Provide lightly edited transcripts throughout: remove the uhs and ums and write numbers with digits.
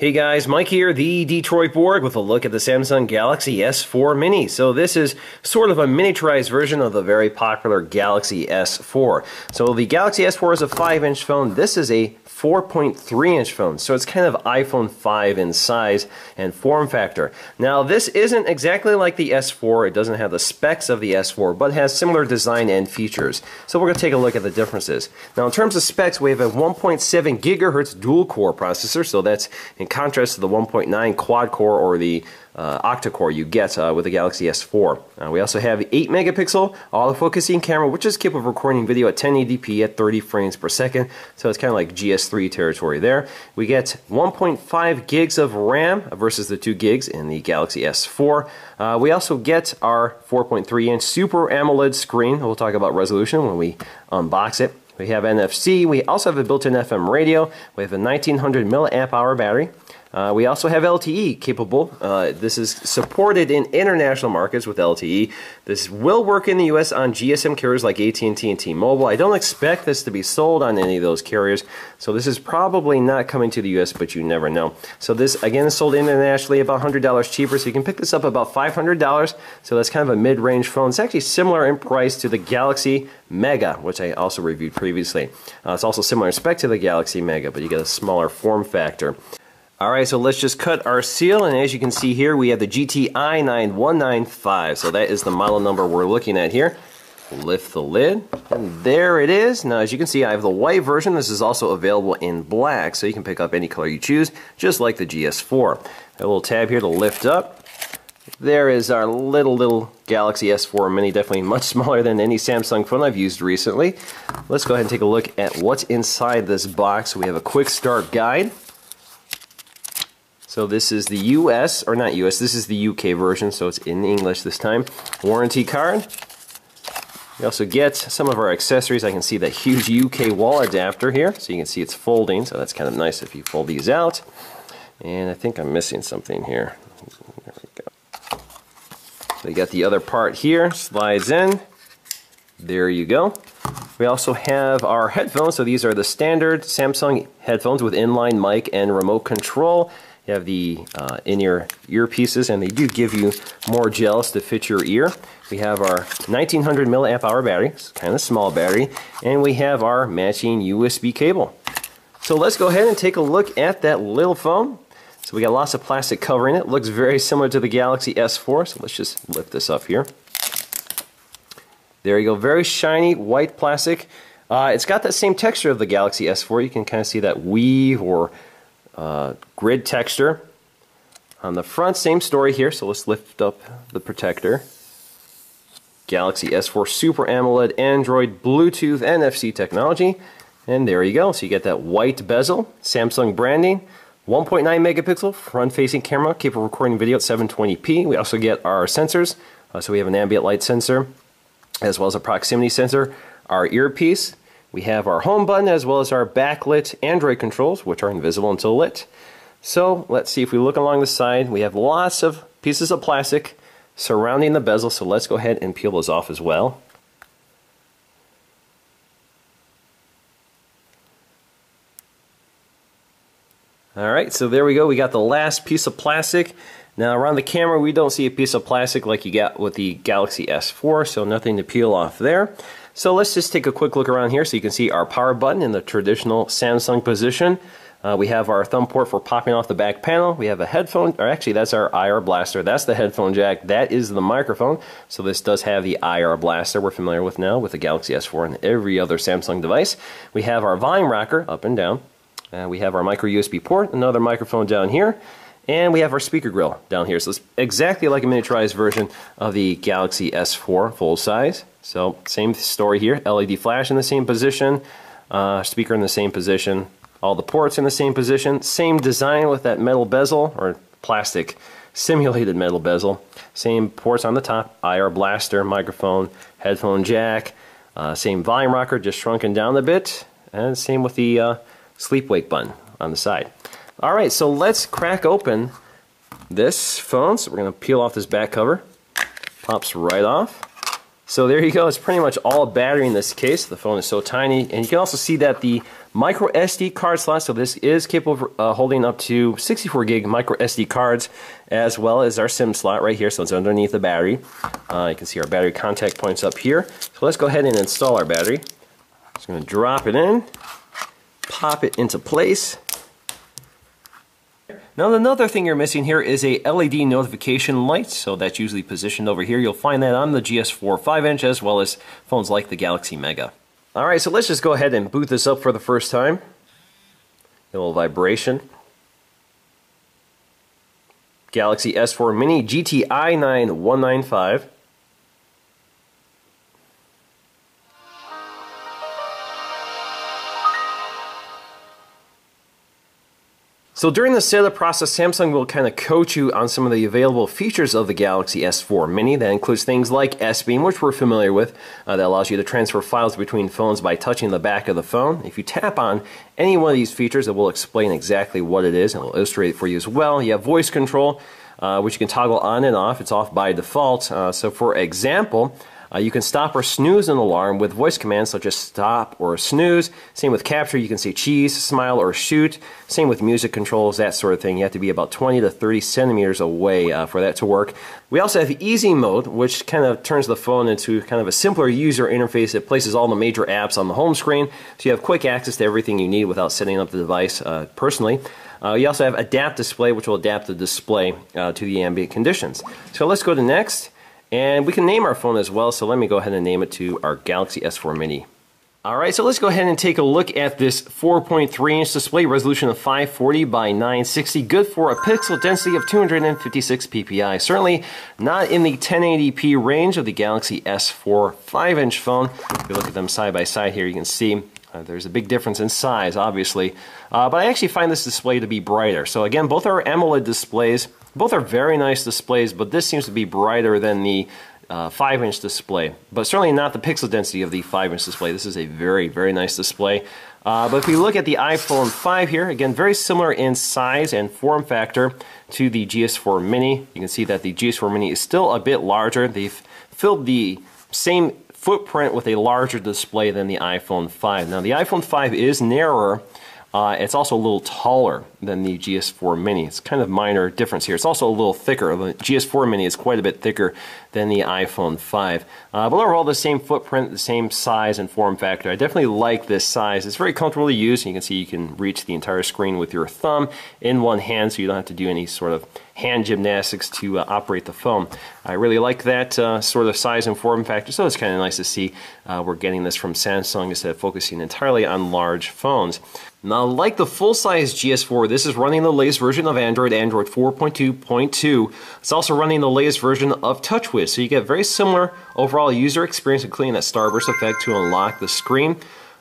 Hey guys, Mike here, the Detroit Borg, with a look at the Samsung Galaxy S4 Mini. So this is sort of a miniaturized version of the very popular Galaxy S4. So the Galaxy S4 is a 5-inch phone. This is a 4.3-inch phone, so it's kind of iPhone 5 in size and form factor. Now this isn't exactly like the S4, it doesn't have the specs of the S4, but has similar design and features. So we're going to take a look at the differences. Now in terms of specs, we have a 1.7 gigahertz dual-core processor, so that's in contrast to the 1.9 quad-core or the octa-core you get with the Galaxy S4. We also have 8 megapixel autofocusing camera, which is capable of recording video at 1080p at 30 frames per second, so it's kind of like GS3 territory there. We get 1.5 gigs of RAM versus the 2 gigs in the Galaxy S4. We also get our 4.3-inch Super AMOLED screen. We'll talk about resolution when we unbox it. We have NFC. We also have a built-in FM radio. We have a 1900 milliamp hour battery. We also have LTE capable. This is supported in international markets with LTE. This will work in the US on GSM carriers like AT&T and T-Mobile. I don't expect this to be sold on any of those carriers, so this is probably not coming to the US, but you never know. So this, again, is sold internationally about $100 cheaper, so you can pick this up about $500. So that's kind of a mid-range phone. It's actually similar in price to the Galaxy Mega, which I also reviewed previously. It's also similar in spec to the Galaxy Mega, but you get a smaller form factor. Alright, so let's just cut our seal, and as you can see here, we have the GTI 9195. So that is the model number we're looking at here. Lift the lid, and there it is. Now, as you can see, I have the white version. This is also available in black, so you can pick up any color you choose, just like the GS4. A little tab here to lift up. There is our little Galaxy S4 Mini, definitely much smaller than any Samsung phone I've used recently. Let's go ahead and take a look at what's inside this box. We have a quick start guide. So this is the US, or not US, this is the UK version, so it's in English this time. Warranty card. We also get some of our accessories. I can see that huge UK wall adapter here, so you can see it's folding, so that's kind of nice if you fold these out. And I think I'm missing something here. There we go. So you got the other part here, slides in. There you go. We also have our headphones, so these are the standard Samsung headphones with inline mic and remote control. You have the in-ear earpieces, and they do give you more gels to fit your ear. We have our 1900 milliamp hour battery, it's kind of small battery, and we have our matching USB cable. So let's go ahead and take a look at that little phone. So we got lots of plastic covering it. Looks very similar to the Galaxy S4, so let's just lift this up here. There you go, very shiny white plastic. It's got that same texture of the Galaxy S4. You can kind of see that weave or grid texture. On the front, same story here, so let's lift up the protector. Galaxy S4 Super AMOLED Android Bluetooth NFC technology, and there you go. So you get that white bezel, Samsung branding, 1.9 megapixel front-facing camera, capable of recording video at 720p. We also get our sensors, so we have an ambient light sensor, as well as a proximity sensor, our earpiece. We have our home button as well as our backlit Android controls, which are invisible until lit. So let's see, if we look along the side, we have lots of pieces of plastic surrounding the bezel, so let's go ahead and peel those off as well. Alright, so there we go, we got the last piece of plastic. Now around the camera we don't see a piece of plastic like you got with the Galaxy S4, so nothing to peel off there. So let's just take a quick look around here so you can see our power button in the traditional Samsung position. We have our thumb port for popping off the back panel. We have a headphone, or actually that's our IR blaster. That's the headphone jack. That is the microphone. So this does have the IR blaster we're familiar with now with the Galaxy S4 and every other Samsung device. We have our volume rocker up and down. We have our micro USB port, another microphone down here. And we have our speaker grill down here. So it's exactly like a miniaturized version of the Galaxy S4 full size. So same story here, LED flash in the same position, speaker in the same position, all the ports in the same position, same design with that metal bezel, or plastic simulated metal bezel, same ports on the top, IR blaster, microphone, headphone jack, same volume rocker, just shrunken down a bit, and same with the sleep wake button on the side. Alright, so let's crack open this phone. So we're going to peel off this back cover. Pops right off. So there you go, it's pretty much all battery in this case. The phone is so tiny, and you can also see that the micro SD card slot, so this is capable of holding up to 64 gig micro SD cards, as well as our SIM slot right here, so it's underneath the battery. You can see our battery contact points up here. So let's go ahead and install our battery. Just going to drop it in, pop it into place. Now another thing you're missing here is a LED notification light, so that's usually positioned over here. You'll find that on the GS4 5-inch as well as phones like the Galaxy Mega. Alright, so let's just go ahead and boot this up for the first time. A little vibration. Galaxy S4 Mini GTI 9195. So during the setup process, Samsung will kind of coach you on some of the available features of the Galaxy S4 Mini. That includes things like S-Beam, which we're familiar with. That allows you to transfer files between phones by touching the back of the phone. If you tap on any one of these features, it will explain exactly what it is, and it will illustrate it for you as well. You have voice control, which you can toggle on and off. It's off by default. So for example, you can stop or snooze an alarm with voice commands such as stop or snooze. Same with capture, you can say cheese, smile, or shoot. Same with music controls, that sort of thing. You have to be about 20 to 30 centimeters away for that to work. We also have easy mode, which kind of turns the phone into kind of a simpler user interface. It places all the major apps on the home screen, so you have quick access to everything you need without setting up the device personally. You also have adapt display, which will adapt the display to the ambient conditions. So let's go to next. And we can name our phone as well, so let me go ahead and name it to our Galaxy S4 Mini. Alright, so let's go ahead and take a look at this 4.3-inch display, resolution of 540 by 960, good for a pixel density of 256 ppi. Certainly not in the 1080p range of the Galaxy S4 5-inch phone. If you look at them side by side here, you can see there's a big difference in size, obviously. But I actually find this display to be brighter. So again, both are AMOLED displays. Both are very nice displays, but this seems to be brighter than the 5-inch display. But certainly not the pixel density of the 5-inch display. This is a very, very nice display. But if we look at the iPhone 5 here, again, very similar in size and form factor to the GS4 Mini. You can see that the GS4 Mini is still a bit larger. They've filled the same footprint with a larger display than the iPhone 5. Now, the iPhone 5 is narrower. It's also a little taller than the GS4 Mini. It's kind of minor difference here. It's also a little thicker. The GS4 Mini is quite a bit thicker than the iPhone 5. But overall, the same footprint, the same size and form factor. I definitely like this size. It's very comfortable to use. You can see you can reach the entire screen with your thumb in one hand, so you don't have to do any sort of hand gymnastics to operate the phone. I really like that sort of size and form factor, so it's kind of nice to see we're getting this from Samsung instead of focusing entirely on large phones. Now, like the full-size GS4, this is running the latest version of Android, Android 4.2.2. It's also running the latest version of TouchWiz, so you get very similar overall user experience, including that starburst effect to unlock the screen.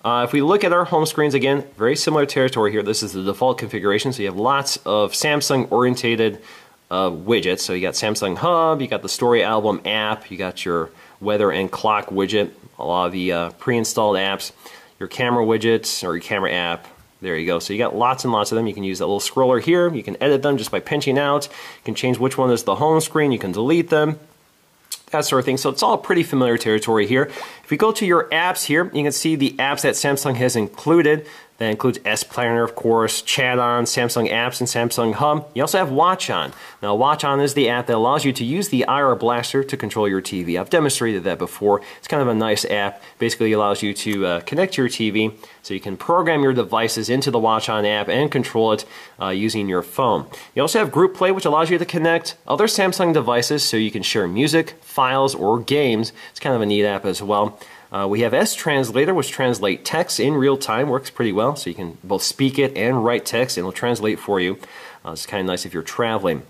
If we look at our home screens, again, very similar territory here. This is the default configuration, so you have lots of Samsung-orientated widgets. So you got Samsung Hub, you got the Story Album app, you got your weather and clock widget, a lot of the pre-installed apps, your camera widgets or your camera app. There you go. So you got lots and lots of them. You can use that little scroller here. You can edit them just by pinching out. You can change which one is the home screen. You can delete them. That sort of thing. So it's all pretty familiar territory here. If we go to your apps here, you can see the apps that Samsung has included. That includes S Planner, of course, Chat On, Samsung Apps, and Samsung Hub. You also have Watch On. Now, Watch On is the app that allows you to use the IR blaster to control your TV. I've demonstrated that before. It's kind of a nice app. Basically allows you to connect to your TV so you can program your devices into the Watch On app and control it using your phone. You also have Group Play, which allows you to connect other Samsung devices so you can share music, files, or games. It's kind of a neat app as well. We have S-Translator, which translates text in real time. Works pretty well, so you can both speak it and write text, and it'll translate for you. It's kind of nice if you're traveling.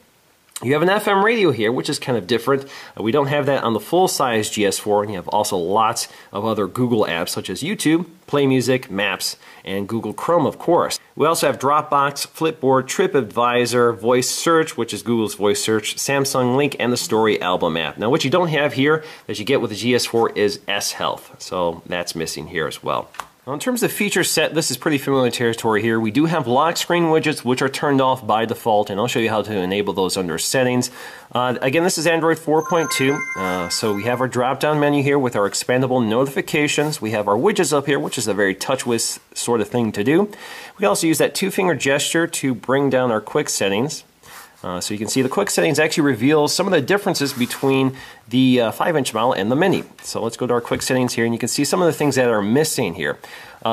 You have an FM radio here, which is kind of different. We don't have that on the full-size GS4, and you have also lots of other Google apps, such as YouTube, Play Music, Maps, and Google Chrome, of course. We also have Dropbox, Flipboard, TripAdvisor, Voice Search, which is Google's Voice Search, Samsung Link, and the Story Album app. Now, what you don't have here that you get with the GS4 is S Health, so that's missing here as well. Now, in terms of feature set, this is pretty familiar territory here. We do have lock screen widgets, which are turned off by default, and I'll show you how to enable those under settings. Again, this is Android 4.2, so we have our drop-down menu here with our expandable notifications. We have our widgets up here, which is a very touch-with sort of thing to do. We can also use that two-finger gesture to bring down our quick settings. So you can see the quick settings actually reveal some of the differences between the 5-inch model and the Mini. So let's go to our quick settings here, and you can see some of the things that are missing here.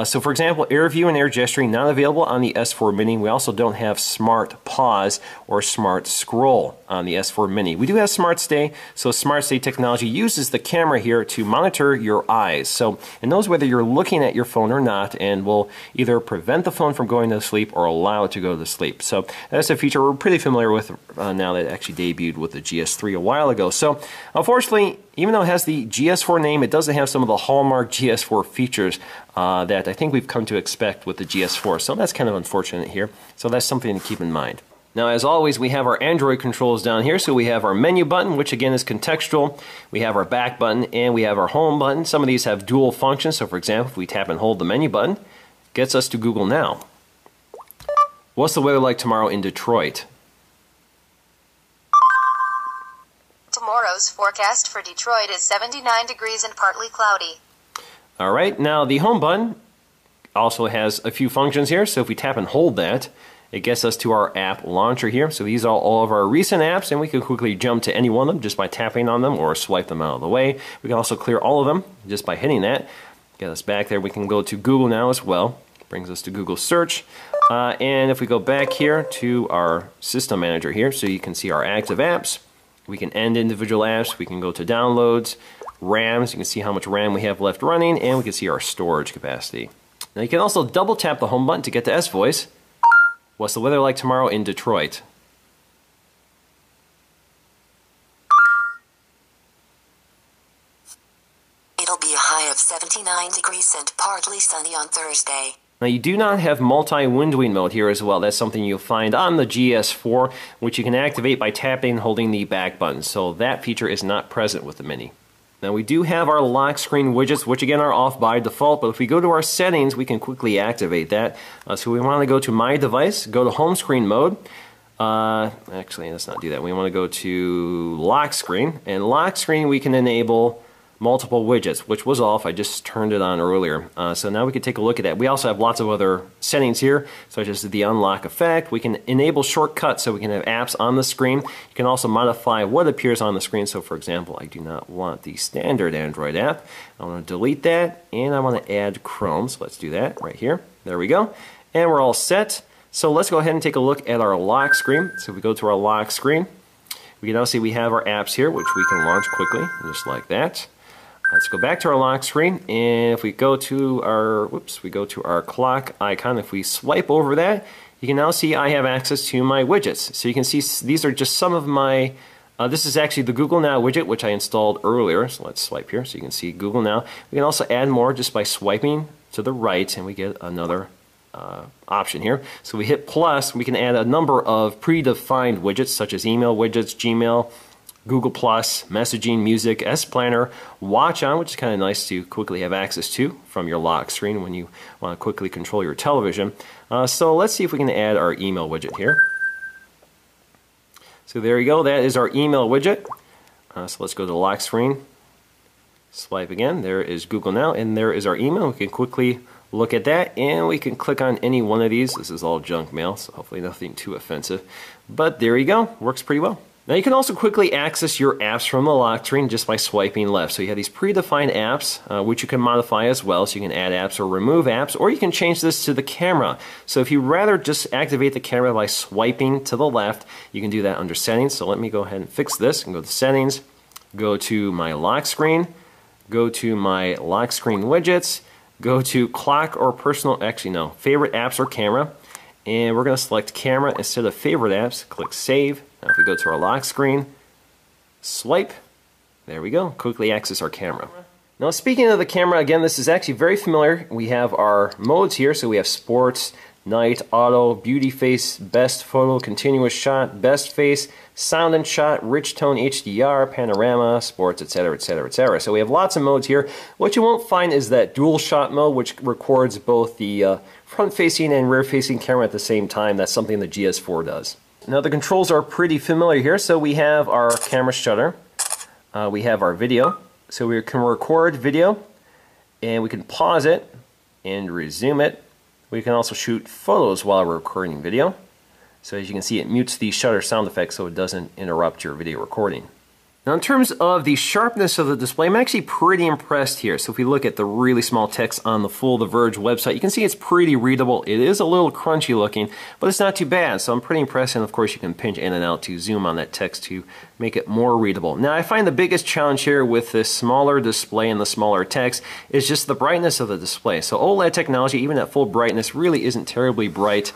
So for example, air view and air gesturing not available on the S4 Mini. We also don't have smart pause or smart scroll on the S4 Mini. We do have smart stay, so smart stay technology uses the camera here to monitor your eyes. So it knows whether you're looking at your phone or not, and will either prevent the phone from going to sleep or allow it to go to sleep. So that's a feature we're pretty familiar with now that it actually debuted with the GS3 a while ago. So unfortunately, even though it has the GS4 name, it doesn't have some of the hallmark GS4 features that I think we've come to expect with the GS4. So that's kind of unfortunate here. So that's something to keep in mind. Now, as always, we have our Android controls down here. So we have our menu button, which again is contextual. We have our back button, and we have our home button. Some of these have dual functions. So for example, if we tap and hold the menu button, it gets us to Google Now. What's the weather like tomorrow in Detroit? Tomorrow's forecast for Detroit is 79 degrees and partly cloudy. All right, now the home button also has a few functions here. So if we tap and hold that, it gets us to our app launcher here. So these are all of our recent apps, and we can quickly jump to any one of them just by tapping on them or swipe them out of the way. We can also clear all of them just by hitting that. Get us back there. We can go to Google Now as well. Brings us to Google Search. And if we go back here to our System Manager here, so you can see our active apps. We can end individual apps. We can go to downloads, RAMs. You can see how much RAM we have left running, and we can see our storage capacity. Now you can also double tap the home button to get to S-Voice. What's the weather like tomorrow in Detroit? It'll be a high of 79 degrees and partly sunny on Thursday. Now you do not have multi-windowing mode here as well. That's something you'll find on the GS4, which you can activate by tapping and holding the back button. So that feature is not present with the Mini. Now we do have our lock screen widgets, which again are off by default, but if we go to our settings, we can quickly activate that. So we want to go to My Device, go to Home Screen mode. Actually, let's not do that. We want to go to Lock Screen, and Lock Screen we can enable multiple widgets, which was off. I just turned it on earlier. So now we can take a look at that. We also have lots of other settings here, such as the unlock effect. We can enable shortcuts so we can have apps on the screen. You can also modify what appears on the screen. So for example, I do not want the standard Android app. I want to delete that, and I want to add Chrome. So let's do that right here. There we go. And we're all set. So let's go ahead and take a look at our lock screen. So if we go to our lock screen, we can now see we have our apps here, which we can launch quickly, just like that. Let's go back to our lock screen, and if we go to our clock icon, if we swipe over that, you can now see I have access to my widgets. So you can see these are just some of my, this is actually the Google Now widget, which I installed earlier. So let's swipe here so you can see Google Now. We can also add more just by swiping to the right, and we get another option here. So we hit plus, we can add a number of predefined widgets such as email widgets, Gmail, Google+, messaging, music, S-Planner, Watch On, which is kind of nice to quickly have access to from your lock screen when you want to quickly control your television. So let's see if we can add our email widget here. So there you go, that is our email widget. So let's go to the lock screen, swipe again, there is Google Now, and there is our email. We can quickly look at that, and we can click on any one of these. This is all junk mail, so hopefully nothing too offensive. But there you go, works pretty well. Now you can also quickly access your apps from the lock screen just by swiping left. So you have these predefined apps, which you can modify as well. So you can add apps or remove apps, or you can change this to the camera. So if you rather just activate the camera by swiping to the left, you can do that under settings. So let me go ahead and fix this and go to settings, go to my lock screen, go to my lock screen widgets, go to clock or personal, actually no, favorite apps or camera. And we're going to select camera instead of favorite apps, click save. Now if we go to our lock screen, swipe, there we go, quickly access our camera. Now speaking of the camera, again, this is actually very familiar. We have our modes here, so we have sports, night, auto, beauty face, best photo, continuous shot, best face, sound and shot, rich tone HDR, panorama, sports, etc., etc., etc. So we have lots of modes here. What you won't find is that dual shot mode, which records both the front-facing and rear-facing camera at the same time. That's something the GS4 does. Now the controls are pretty familiar here. So we have our camera shutter, we have our video. So we can record video, and we can pause it and resume it. We can also shoot photos while we're recording video. So as you can see, it mutes the shutter sound effect so it doesn't interrupt your video recording. Now in terms of the sharpness of the display, I'm actually pretty impressed here. So if we look at the really small text on the full The Verge website, you can see it's pretty readable. It is a little crunchy looking, but it's not too bad. So I'm pretty impressed, and of course you can pinch in and out to zoom on that text to make it more readable. Now I find the biggest challenge here with this smaller display and the smaller text is just the brightness of the display. So OLED technology, even at full brightness, really isn't terribly bright.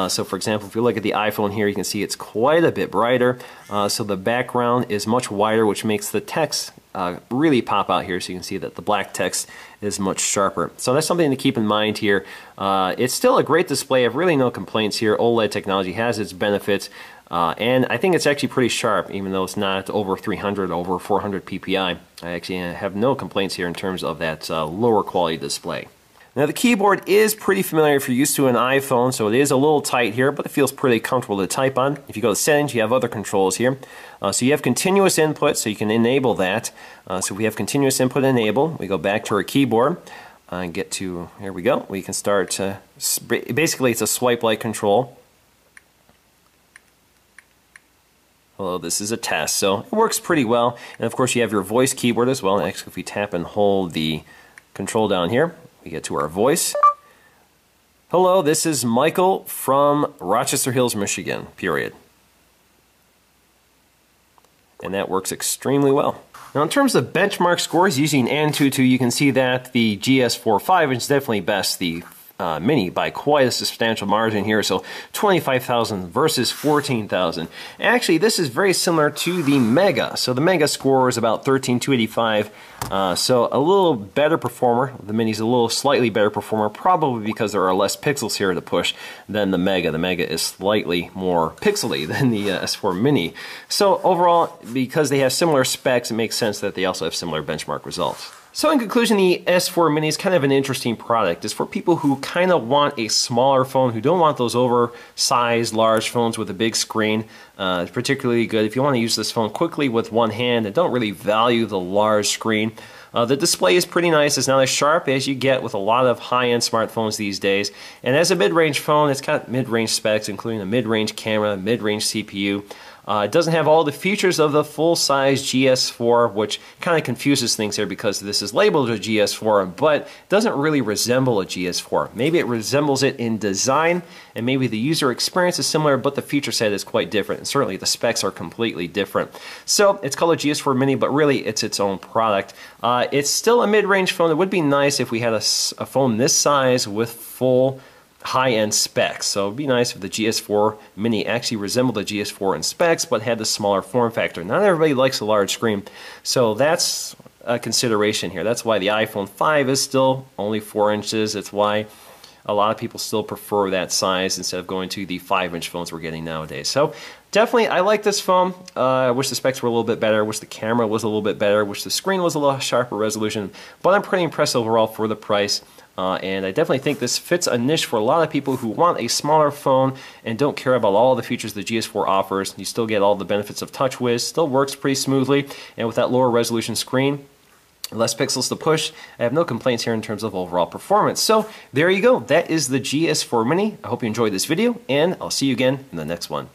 So for example, if you look at the iPhone here, you can see it's quite a bit brighter. So the background is much wider, which makes the text really pop out here. So you can see that the black text is much sharper. So that's something to keep in mind here. It's still a great display. I have really no complaints here. OLED technology has its benefits. And I think it's actually pretty sharp, even though it's not over 300, over 400 ppi. I actually have no complaints here in terms of that lower quality display. Now the keyboard is pretty familiar if you're used to an iPhone, so it is a little tight here, but it feels pretty comfortable to type on. If you go to settings, you have other controls here. So you have continuous input, so you can enable that. So if we have continuous input enable, we go back to our keyboard and get to, here we go, we can start, basically it's a swipe-like control. Although this is a test, so it works pretty well. And of course you have your voice keyboard as well. Actually, if we tap and hold the control down here, we get to our voice. Hello, this is Michael from Rochester Hills, Michigan, period. And that works extremely well. Now in terms of benchmark scores using Antutu, you can see that the GS4 5-inch is definitely best. The Mini by quite a substantial margin here, so 25,000 versus 14,000. Actually, this is very similar to the Mega. So the Mega score is about 13,285, so a little better performer. The Mini's a little slightly better performer, probably because there are less pixels here to push than the Mega. The Mega is slightly more pixely than the S4 Mini. So overall, because they have similar specs, it makes sense that they also have similar benchmark results. So in conclusion, the S4 Mini is kind of an interesting product. It's for people who kind of want a smaller phone, who don't want those oversized large phones with a big screen. It's particularly good if you want to use this phone quickly with one hand and don't really value the large screen. The display is pretty nice. It's not as sharp as you get with a lot of high-end smartphones these days. And as a mid-range phone, it's got mid-range specs, including a mid-range camera, mid-range CPU. It doesn't have all the features of the full-size GS4, which kind of confuses things here because this is labeled a GS4, but doesn't really resemble a GS4. Maybe it resembles it in design, and maybe the user experience is similar, but the feature set is quite different, and certainly the specs are completely different. So it's called a GS4 Mini, but really it's its own product. It's still a mid-range phone. It would be nice if we had a phone this size with full high-end specs. So it'd be nice if the GS4 Mini actually resembled the GS4 in specs, but had the smaller form factor. Not everybody likes a large screen, so that's a consideration here. That's why the iPhone 5 is still only 4 inches. It's why a lot of people still prefer that size instead of going to the 5-inch phones we're getting nowadays. So definitely, I like this phone. I wish the specs were a little bit better. I wish the camera was a little bit better. I wish the screen was a little sharper resolution. But I'm pretty impressed overall for the price. And I definitely think this fits a niche for a lot of people who want a smaller phone and don't care about all the features the GS4 offers. You still get all the benefits of TouchWiz, still works pretty smoothly, and with that lower resolution screen, less pixels to push, I have no complaints here in terms of overall performance. So there you go. That is the GS4 Mini. I hope you enjoyed this video, and I'll see you again in the next one.